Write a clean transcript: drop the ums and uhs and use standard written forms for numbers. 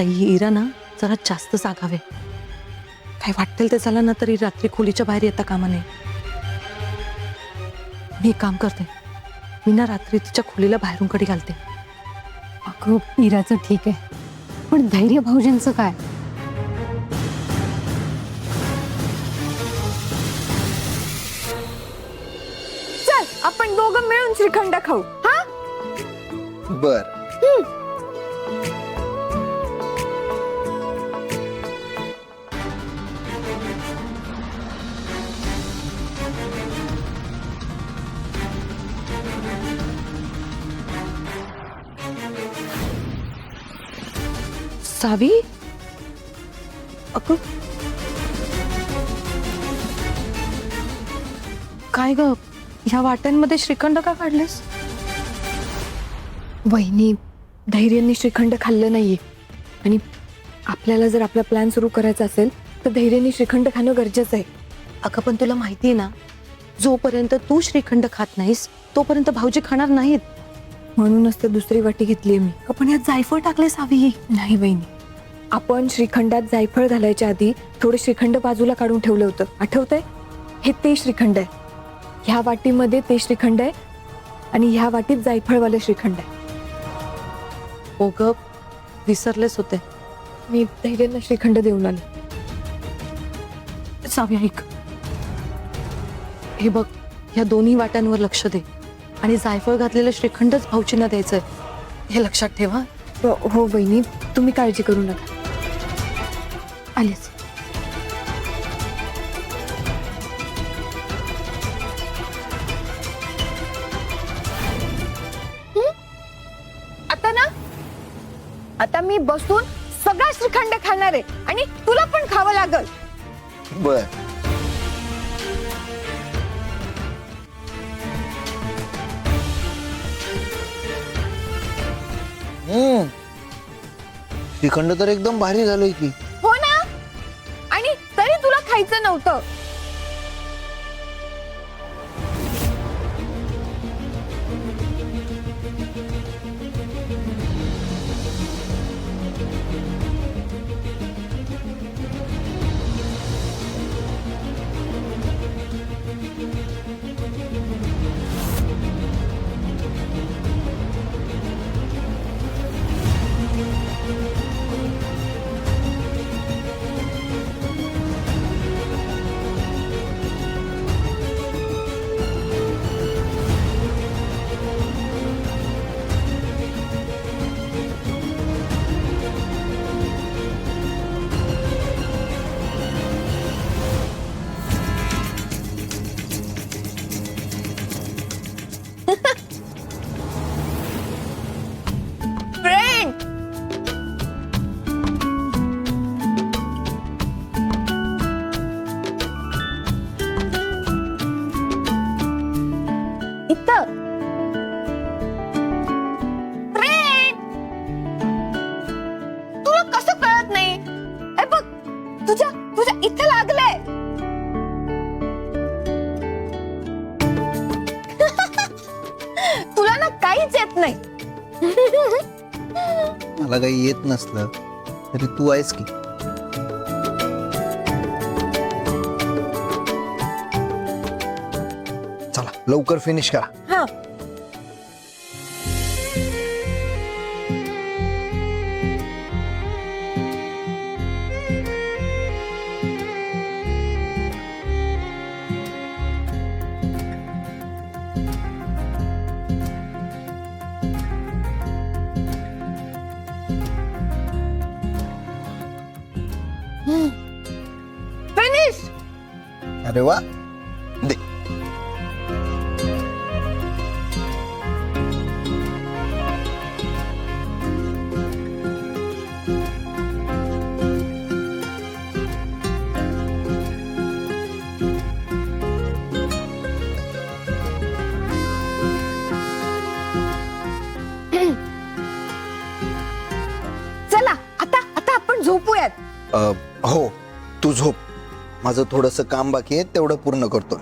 ही इरा ना जरा जास्त सागावे. काय वाटेल ते झालं ना तरी रात्री खोलीच्या बाहेर येता कामा नये. मी एक काम करते, मी ना रात्री तिच्या खोलीला बाहेरून कडी घालते. अगं इराचं ठीक आहे, पण धैर्य भाऊजींचं काय? चल आपण दोघं मिळून श्रीखंड खाऊ. हा बर. सावी, अगं काय ग, ह्या वाट्यांमध्ये श्रीखंड का काढलेस? वहिनी, धैर्याने श्रीखंड खाल्लं नाहीये आणि आपल्याला जर आपला प्लॅन सुरू करायचा असेल तर धैर्याने श्रीखंड खाणं गरजेचं आहे. अगं पण तुला माहिती आहे ना, जोपर्यंत तू श्रीखंड खात नाहीस तोपर्यंत भाऊजी खाणार नाहीत. म्हणूनच तर दुसरी वाटी घेतलीये मी. आपण यात जायफळ टाकले सावी. नाही वहिनी, आपण श्रीखंडात जायफळ घालायच्या आधी थोडे श्रीखंड बाजूला काढून ठेवलं होतं, आठवतंय? हे ते श्रीखंड आहे. ह्या वाटीमध्ये ते श्रीखंड आहे आणि ह्या वाटीत जायफळवालं श्रीखंड आहे. हो ग, विसरलेच होते. मी धैर्यानं श्रीखंड देऊन आले. सावी ऐक, हे बघ, ह्या दोन्ही वाट्यांवर लक्ष दे आणि जायफळ घातलेलं श्रीखंडच भाऊजींना द्यायचंय, हे लक्षात ठेवा. हो वहिनी, तुम्ही काळजी करू नका. आलेच. आता ना, आता मी बसून सगळा श्रीखंड खाणार आहे आणि तुला पण खावं लागल. बर. श्रीखंड तर एकदम भारी झालोय की. हो ना, आणि तरी तुला खायचं नव्हतं. फ्रेंड, इथं. फ्रेंड, तुला कसं कळत नाही? हे बघ, तुझ्या तुझ्या इथं लागलंय. तुला ना काहीच येत नाही. मला काही येत नसलं तरी तू आहेस की. चला लवकर फिनिश करा. हा, फिनिश. अरे वा, दे. चला आता आता आपण झोपूयात. हो, तू झोप. माझं थोडंसं काम बाकी आहे, तेवढं पूर्ण करतो.